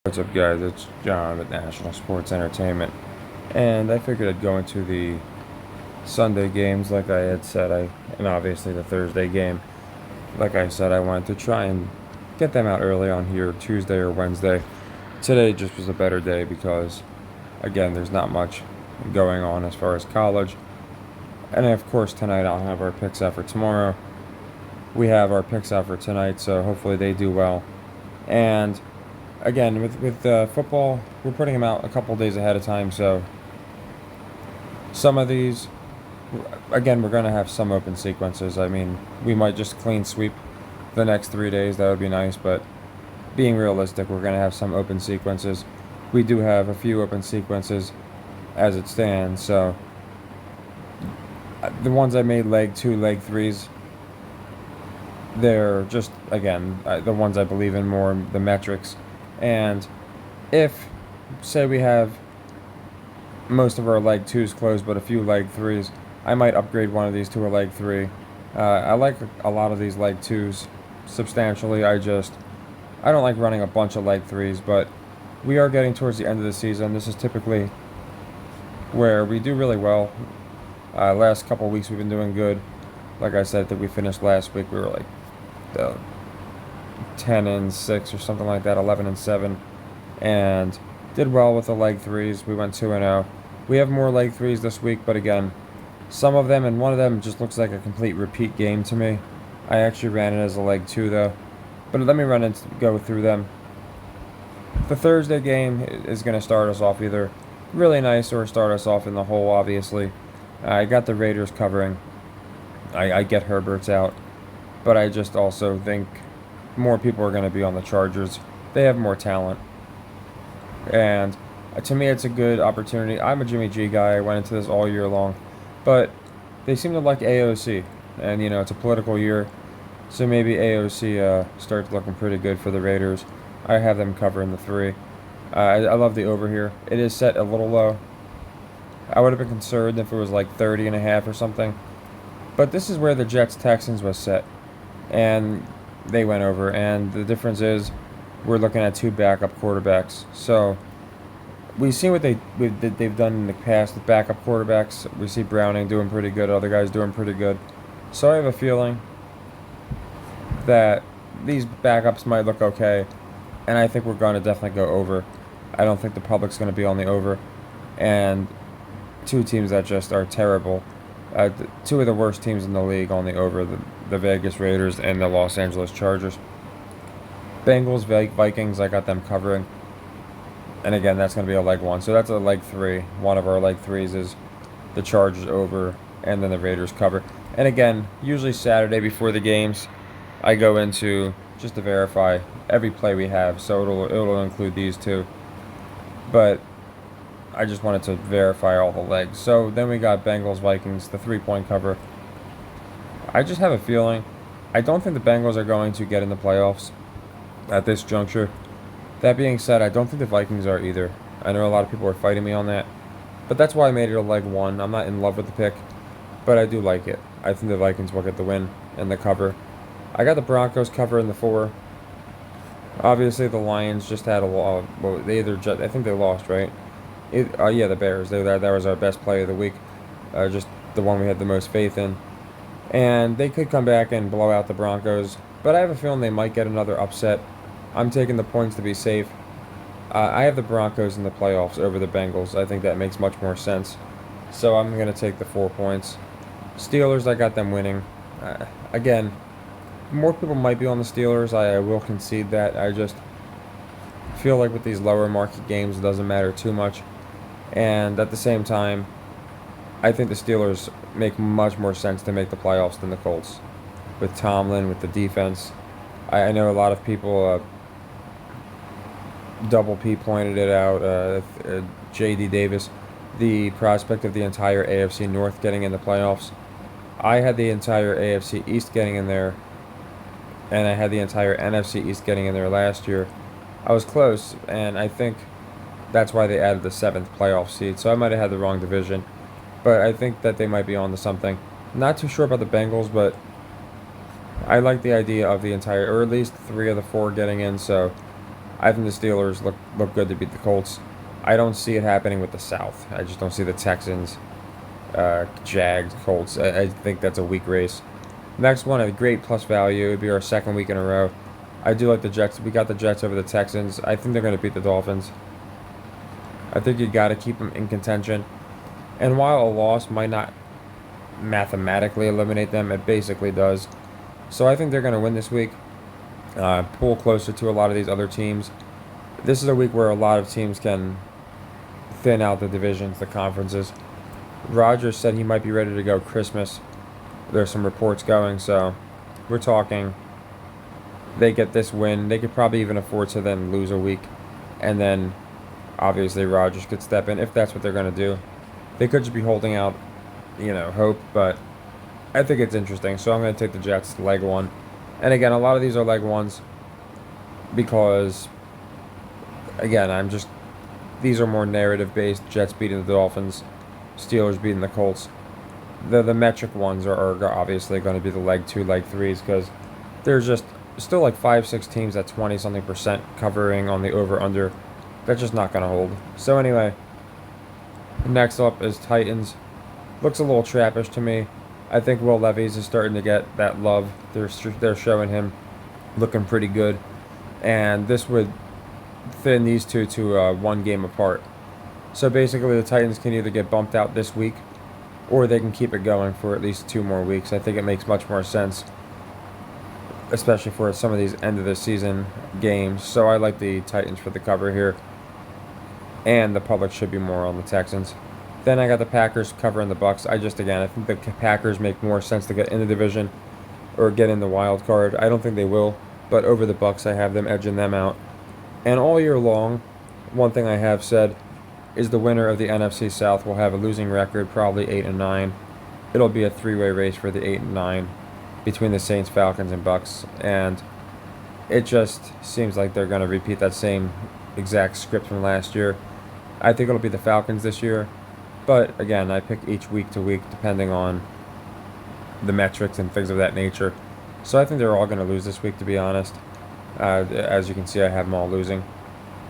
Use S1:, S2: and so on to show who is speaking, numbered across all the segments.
S1: What's up, guys? It's John with National Sports Entertainment, and I figured I'd go into the Sunday games like I had said. And obviously the Thursday game, like I said, I wanted to try and get them out early on here, Tuesday or Wednesday. Today just was a better day because, again, there's not much going on as far as college, and of course tonight I'll have our picks out for tomorrow. We have our picks out for tonight, so hopefully they do well, and again, with football, we're putting them out a couple days ahead of time. So some of these, again, we're going to have some open sequences. I mean, we might just clean sweep the next 3 days. That would be nice. But being realistic, we're going to have some open sequences. We do have a few open sequences as it stands. So the ones I made leg two, leg threes, they're just, again, the ones I believe in more, the metrics. And if, say, we have most of our leg twos closed, but a few leg threes, I might upgrade one of these to a leg three. I like a lot of these leg twos substantially. I don't like running a bunch of leg threes, but we are getting towards the end of the season. This is typically where we do really well. Last couple of weeks we've been doing good. Like I said, that we finished last week, we were like 10-6 or something like that, 11-7, and did well with the leg threes. We went 2-0. We have more leg threes this week, but again, some of them, and one of them just looks like a complete repeat game to me. I actually ran it as a leg two though, but let me go through them. The Thursday game is going to start us off either really nice or start us off in the hole. Obviously, I got the Raiders covering. I get Herbert's out, but I just also think more people are going to be on the Chargers. They have more talent, and to me, it's a good opportunity. I'm a Jimmy G guy. I went into this all year long, but they seem to like AOC, and it's a political year, so maybe AOC starts looking pretty good for the Raiders. I have them covering the three. I love the over here. It is set a little low. I would have been concerned if it was like 30.5 or something. But this is where the Jets-Texans was set, and they went over. And the difference is we're looking at two backup quarterbacks. So we've seen what they've done in the past with backup quarterbacks. We see Browning doing pretty good, other guys doing pretty good. So I have a feeling that these backups might look okay, and I think we're going to definitely go over. I don't think the public's going to be on the over, and two teams that just are terrible. Two of the worst teams in the league on the over, the Vegas Raiders and the Los Angeles Chargers. Bengals, Vikings, I got them covering. And again, that's going to be a leg one. So that's a leg three. One of our leg threes is the Chargers over and then the Raiders cover. And again, usually Saturday before the games, I go into just to verify every play we have. So it'll include these two. But I just wanted to verify all the legs. So then we got Bengals, Vikings, the 3-point cover. I just have a feeling. I don't think the Bengals are going to get in the playoffs at this juncture. That being said, I don't think the Vikings are either. I know a lot of people are fighting me on that. But that's why I made it a leg one. I'm not in love with the pick, but I do like it. I think the Vikings will get the win and the cover. I got the Broncos cover in the 4. Obviously, the Lions just had a loss. Well, I think they lost, right? Yeah, the Bears. That was our best play of the week. Just the one we had the most faith in. And they could come back and blow out the Broncos. But I have a feeling they might get another upset. I'm taking the points to be safe. I have the Broncos in the playoffs over the Bengals. I think that makes much more sense. So I'm going to take the 4 points. Steelers, I got them winning. Again, more people might be on the Steelers. I will concede that. I just feel like with these lower market games, it doesn't matter too much. And at the same time, I think the Steelers make much more sense to make the playoffs than the Colts. With Tomlin, with the defense. I know a lot of people, Double P pointed it out, J.D. Davis, the prospect of the entire AFC North getting in the playoffs. I had the entire AFC East getting in there, and I had the entire NFC East getting in there last year. I was close, and I think that's why they added the 7th playoff seed. So I might have had the wrong division, but I think that they might be on to something. Not too sure about the Bengals, but I like the idea of the entire, or at least 3 of the 4 getting in. So I think the Steelers look good to beat the Colts. I don't see it happening with the South. I just don't see the Texans, Jags, Colts. I think that's a weak race. Next one, a great plus value. It would be our second week in a row. I do like the Jets. We got the Jets over the Texans. I think they're going to beat the Dolphins. I think you got to keep them in contention. And while a loss might not mathematically eliminate them, it basically does. So I think they're going to win this week. Pull closer to a lot of these other teams. This is a week where a lot of teams can thin out the divisions, the conferences. Rodgers said he might be ready to go Christmas. There's some reports going, so we're talking. They get this win. They could probably even afford to then lose a week. And then, obviously, Rodgers could step in if that's what they're going to do. They could just be holding out, hope. But I think it's interesting. So I'm going to take the Jets, leg one. And again, a lot of these are leg ones because, again, these are more narrative-based. Jets beating the Dolphins. Steelers beating the Colts. The metric ones are obviously going to be the leg 2, leg 3s because there's just still like 5-6 teams at 20-something% covering on the over-under. That's just not going to hold. So anyway, next up is Titans. Looks a little trappish to me. I think Will Levis is starting to get that love. They're showing him looking pretty good. And this would thin these two to one game apart. So basically the Titans can either get bumped out this week or they can keep it going for at least 2 more weeks. I think it makes much more sense, especially for some of these end-of-the-season games. So I like the Titans for the cover here. And the public should be more on the Texans. Then I got the Packers covering the Bucks. I think the Packers make more sense to get in the division or get in the wild card. I don't think they will, but over the Bucks, I have them edging them out. And all year long, one thing I have said is the winner of the NFC South will have a losing record, probably 8-9. It'll be a 3-way race for the 8-9 between the Saints, Falcons, and Bucks. And it just seems like they're going to repeat that same exact script from last year. I think it'll be the Falcons this year. But again, I pick each week to week depending on the metrics and things of that nature. So I think they're all going to lose this week, to be honest. As you can see, I have them all losing.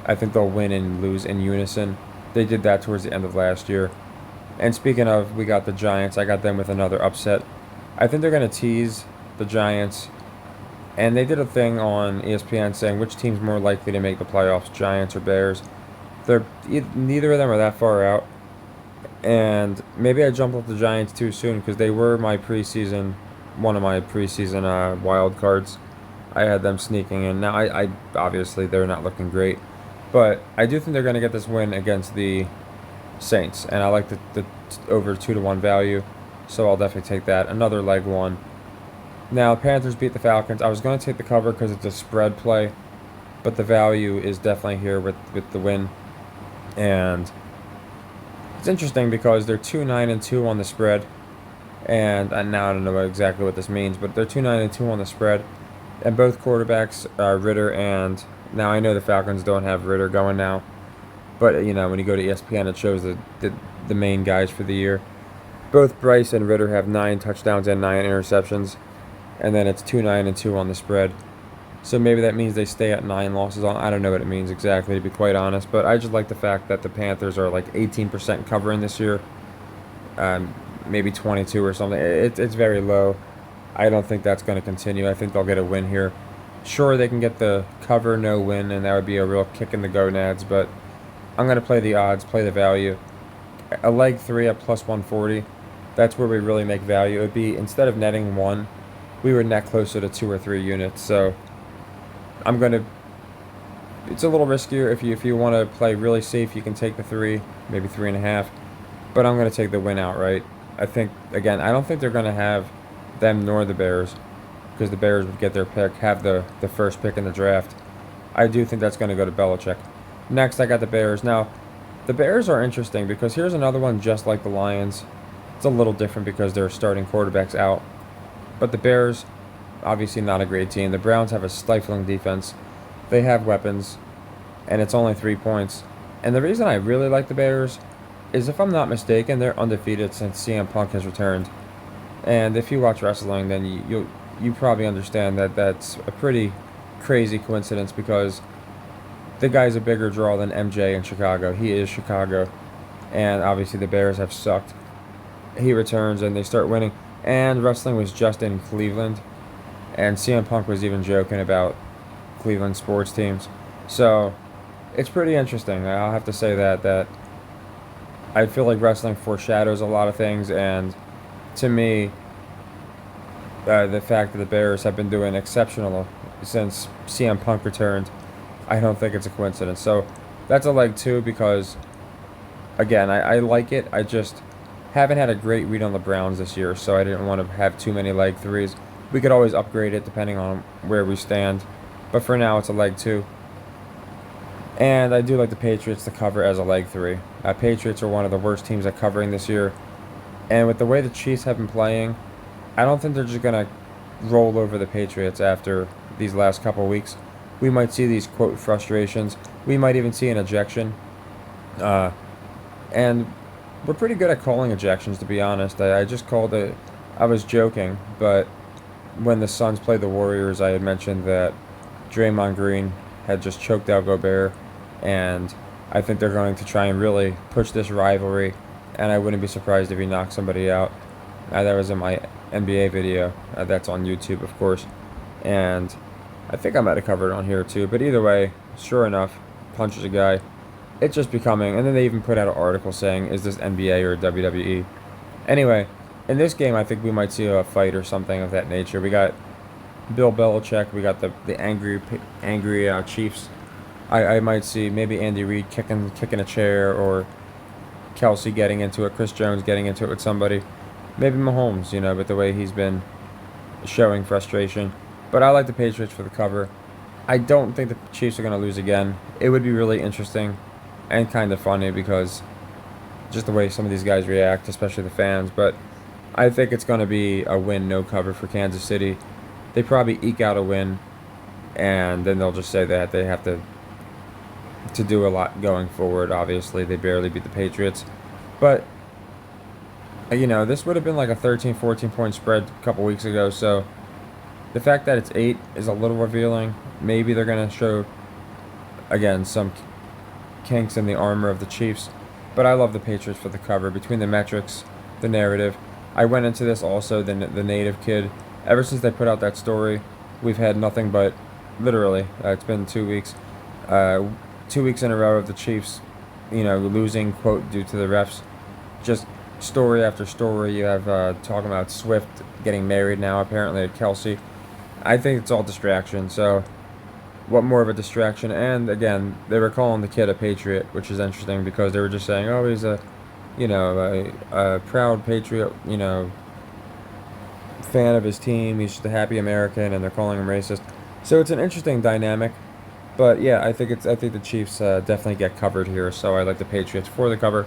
S1: I think they'll win and lose in unison. They did that towards the end of last year. And speaking of, we got the Giants. I got them with another upset. I think they're going to tease the Giants. And they did a thing on ESPN saying which team's more likely to make the playoffs, Giants or Bears. Neither of them are that far out. And maybe I jumped off the Giants too soon because they were one of my preseason wild cards. I had them sneaking in. Now, I obviously, they're not looking great. But I do think they're going to get this win against the Saints. And I like the over 2-1 value. So I'll definitely take that. Another leg one. Now, Panthers beat the Falcons. I was going to take the cover because it's a spread play. But the value is definitely here with the win. And it's interesting because they're 2-9-2 on the spread. And now I don't know exactly what this means. But they're 2-9-2 on the spread. And both quarterbacks, Ritter and... Now, I know the Falcons don't have Ritter going now. But, when you go to ESPN, it shows the main guys for the year. Both Bryce and Ritter have 9 touchdowns and 9 interceptions. And then it's 2-9-2 on the spread. So maybe that means they stay at 9 losses on. I don't know what it means exactly, to be quite honest. But I just like the fact that the Panthers are like 18% covering this year. Maybe 22 or something. It's very low. I don't think that's going to continue. I think they'll get a win here. Sure, they can get the cover, no win, and that would be a real kick in the gonads. But I'm going to play the odds, play the value. A leg 3 at plus 140. That's where we really make value. It would be, instead of netting 1, we would net closer to 2 or 3 units. So I'm going to... It's a little riskier. If you want to play really safe, you can take the 3, maybe 3.5. But I'm going to take the win outright. I think, again, I don't think they're going to have them nor the Bears, because the Bears would get their pick, have the first pick in the draft. I do think that's going to go to Belichick. Next, I got the Bears. Now, the Bears are interesting because here's another one just like the Lions. It's a little different because they're starting quarterbacks out. But the Bears, obviously not a great team. The Browns have a stifling defense. They have weapons, and it's only 3 points. And the reason I really like the Bears is, if I'm not mistaken, they're undefeated since CM Punk has returned. And if you watch wrestling, then you probably understand that that's a pretty crazy coincidence because the guy's a bigger draw than MJ in Chicago. He is Chicago. And obviously the Bears have sucked. He returns and they start winning. And wrestling was just in Cleveland. And CM Punk was even joking about Cleveland sports teams. So it's pretty interesting. I'll have to say that I feel like wrestling foreshadows a lot of things. And to me, the fact that the Bears have been doing exceptional since CM Punk returned, I don't think it's a coincidence. So that's a leg 2 because, again, I like it. I just haven't had a great read on the Browns this year, so I didn't want to have too many leg 3s. We could always upgrade it depending on where we stand, but for now it's a leg 2. And I do like the Patriots to cover as a leg 3. Patriots are one of the worst teams at covering this year, and with the way the Chiefs have been playing, I don't think they're just going to roll over the Patriots after these last couple weeks. We might see these, quote, frustrations. We might even see an ejection. And we're pretty good at calling ejections, to be honest. I just called it. I was joking, but when the Suns played the Warriors, I had mentioned that Draymond Green had just choked out Gobert, and I think they're going to try and really push this rivalry, and I wouldn't be surprised if he knocked somebody out. That was in my NBA video. That's on YouTube, of course. And I think I might have covered it on here too. But either way, sure enough, punches a guy. It's just becoming... And then they even put out an article saying, is this NBA or WWE? Anyway, in this game, I think we might see a fight or something of that nature. We got Bill Belichick. We got the angry Chiefs. I might see maybe Andy Reid kicking a chair, or Kelsey getting into it, Chris Jones getting into it with somebody. Maybe Mahomes, but the way he's been showing frustration. But I like the Patriots for the cover. I don't think the Chiefs are going to lose again. It would be really interesting and kind of funny because just the way some of these guys react, especially the fans. But I think it's going to be a win, no cover for Kansas City. They probably eke out a win, and then they'll just say that they have to do a lot going forward. Obviously, they barely beat the Patriots. But this would have been like a 13, 14-point spread a couple weeks ago, so the fact that it's 8 is a little revealing. Maybe they're going to show, again, some kinks in the armor of the Chiefs, but I love the Patriots for the cover. Between the metrics, the narrative, I went into this also, the native kid. Ever since they put out that story, we've had nothing but, literally, it's been 2 weeks, 2 weeks in a row of the Chiefs, losing, quote, due to the refs. Just story after story. You have talking about Swift getting married now, apparently, at Kelsey. I think it's all distraction. So, what more of a distraction? And again, they were calling the kid a patriot, which is interesting because they were just saying, "Oh, he's a proud patriot, fan of his team. He's just a happy American," and they're calling him racist. So it's an interesting dynamic. But yeah, I think the Chiefs definitely get covered here. So I like the Patriots for the cover.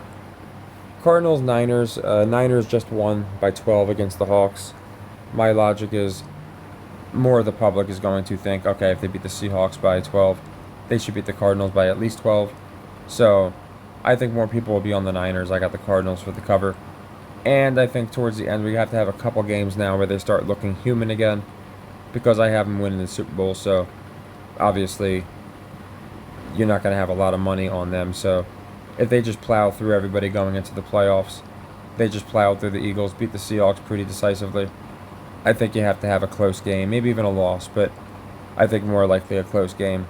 S1: Cardinals, Niners. Niners just won by 12 against the Hawks. My logic is more of the public is going to think, okay, if they beat the Seahawks by 12, they should beat the Cardinals by at least 12. So I think more people will be on the Niners. I got the Cardinals for the cover. And I think towards the end, we have to have a couple games now where they start looking human again, because I have them winning the Super Bowl. So obviously, you're not going to have a lot of money on them. So if they just plow through everybody going into the playoffs, they just plowed through the Eagles, beat the Seahawks pretty decisively. I think you have to have a close game, maybe even a loss, but I think more likely a close game.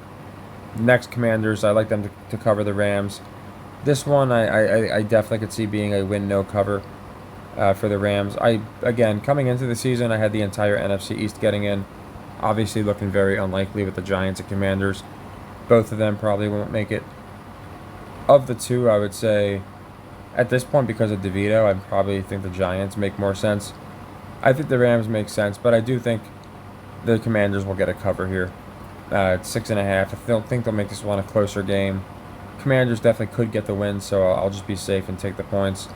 S1: Next, Commanders, I like them to cover the Rams. This one, I definitely could see being a win, no cover for the Rams. Again, coming into the season, I had the entire NFC East getting in. Obviously looking very unlikely with the Giants and Commanders. Both of them probably won't make it. Of the two, I would say, at this point, because of DeVito, I probably think the Giants make more sense. I think the Rams make sense, but I do think the Commanders will get a cover here. It's 6.5. I don't think they'll make this one a closer game. Commanders definitely could get the win, so I'll just be safe and take the points.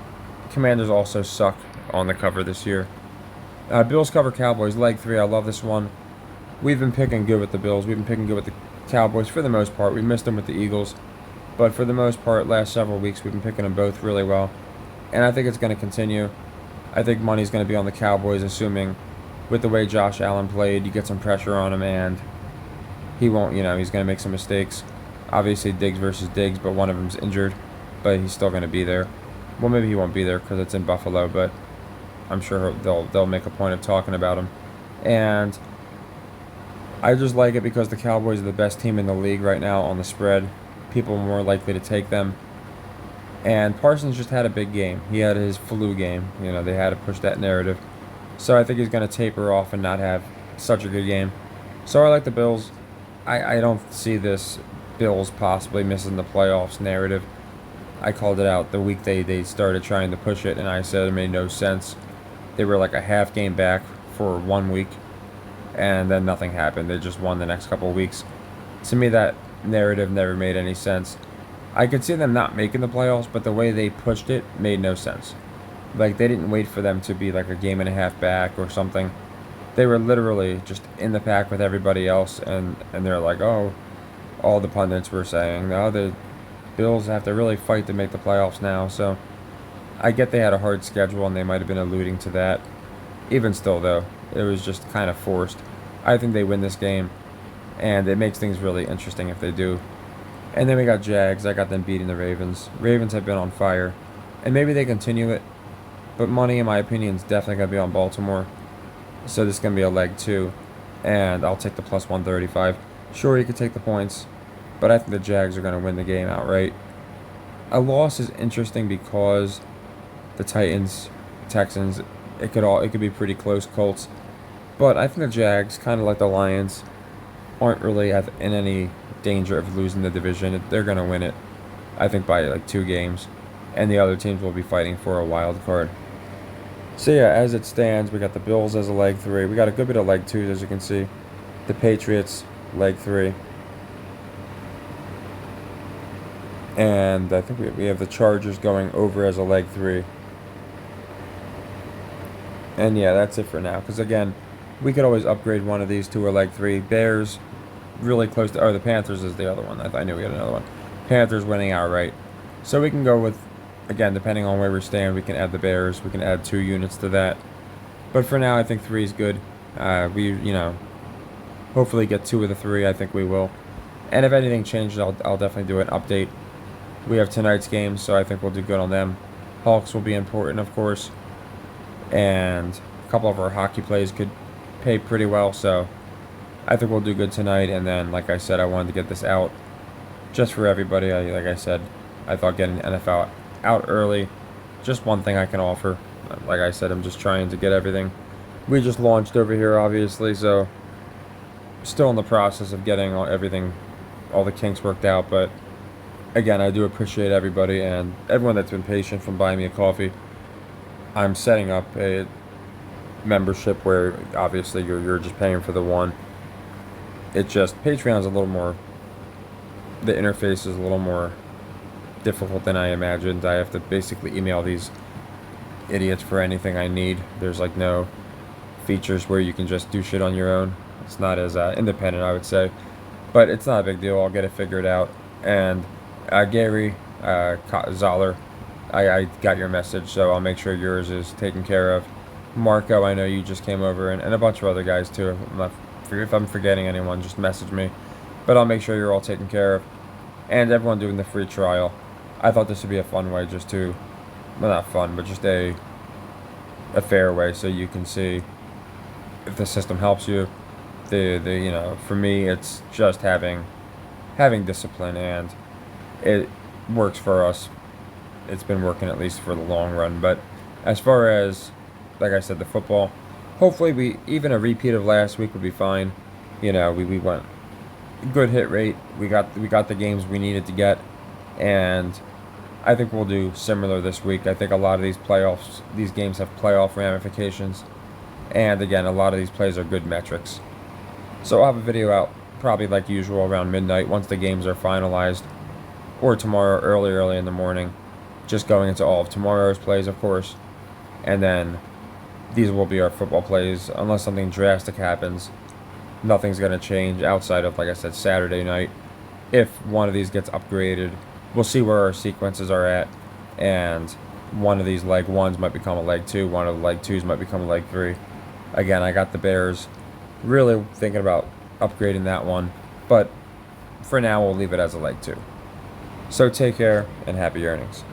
S1: Commanders also suck on the cover this year. Bills cover Cowboys, leg 3. I love this one. We've been picking good with the Bills. We've been picking good with the Cowboys for the most part. We missed them with the Eagles. But for the most part, last several weeks, we've been picking them both really well. And I think it's going to continue. I think money's going to be on the Cowboys, assuming with the way Josh Allen played, you get some pressure on him, and he won't, he's going to make some mistakes. Obviously, Diggs versus Diggs, but one of them's injured, but he's still going to be there. Well, maybe he won't be there because it's in Buffalo, but I'm sure they'll make a point of talking about him. And I just like it because the Cowboys are the best team in the league right now on the spread. People are more likely to take them. And Parsons just had a big game. He had his flu game. They had to push that narrative. So I think he's going to taper off and not have such a good game. So I like the Bills. I don't see this Bills possibly missing the playoffs narrative. I called it out the week they started trying to push it, and I said it made no sense. They were like a half game back for 1 week, and then nothing happened. They just won the next couple of weeks. To me, that narrative never made any sense. I could see them not making the playoffs, but the way they pushed it made no sense. Like, they didn't wait for them to be like a game and a half back or something. They were literally just in the pack with everybody else, and they're like, oh, all the pundits were saying, no, the Bills have to really fight to make the playoffs now. So I get they had a hard schedule, and they might have been alluding to that. Even still, though, it was just kind of forced. I think they win this game, and it makes things really interesting if they do. And then we got Jags. I got them beating the Ravens. Ravens have been on fire, and maybe they continue it. But money, in my opinion, is definitely going to be on Baltimore. So this is going to be a leg 2, and I'll take the plus 135. Sure, you could take the points, but I think the Jags are going to win the game outright. A loss is interesting because the Titans, Texans, it could be pretty close. Colts, but I think the Jags, kind of like the Lions, aren't really in any danger of losing the division. They're going to win it, I think, by like 2 games, and the other teams will be fighting for a wild card. So yeah, as it stands, we got the Bills as a leg 3. We got a good bit of leg 2s, as you can see. The Patriots, leg 3. And I think we have the Chargers going over as a leg 3. And yeah, that's it for now. Because again, we could always upgrade one of these to a leg 3. Bears, really close to... Oh, the Panthers is the other one. I knew we had another one. Panthers winning outright. So we can go with... Again, depending on where we stand, we can add the Bears. We can add 2 units to that. But for now, I think 3 is good. Hopefully get 2 of the 3. I think we will. And if anything changes, I'll definitely do an update. We have tonight's games, so I think we'll do good on them. Hawks will be important, of course. And a couple of our hockey plays could pay pretty well, so I think we'll do good tonight. And then, like I said, I wanted to get this out just for everybody. Like I said, I thought getting NFL out early, just one thing I can offer. Like I said, I'm just trying to get everything. We just launched over here, obviously, so still in the process of getting all the kinks worked out. But again, I do appreciate everybody and everyone that's been patient from buying me a coffee. I'm setting up a membership where obviously you're just paying for the one. It just, Patreon's a little more, the interface is a little more difficult than I imagined. I have to basically email these idiots for anything I need. There's like no features where you can just do shit on your own. It's not as independent, I would say, but it's not a big deal. I'll get it figured out. And Gary Zoller, I got your message, so I'll make sure yours is taken care of. Marco, I know you just came over, and a bunch of other guys too. If I'm forgetting anyone, just message me. But I'll make sure you're all taken care of. And everyone doing the free trial. I thought this would be a fun way just to, well, not fun, but just a fair way so you can see if the system helps you. For me, it's just having discipline, and it works for us. It's been working at least for the long run. But as far as, like I said, the football, hopefully even a repeat of last week would be fine. We went good hit rate. We got the games we needed to get, and I think we'll do similar this week. I think a lot of these games have playoff ramifications, and again, a lot of these plays are good metrics. So I'll have a video out probably like usual around midnight once the games are finalized, or tomorrow early in the morning, just going into all of tomorrow's plays, of course, and then these will be our football plays unless something drastic happens. Nothing's going to change outside of, like I said, Saturday night. If one of these gets upgraded, we'll see where our sequences are at, and one of these leg 1s might become a leg 2, one of the leg 2s might become a leg 3. Again, I got the Bears, really thinking about upgrading that one, but for now, we'll leave it as a leg 2. So take care and happy earnings.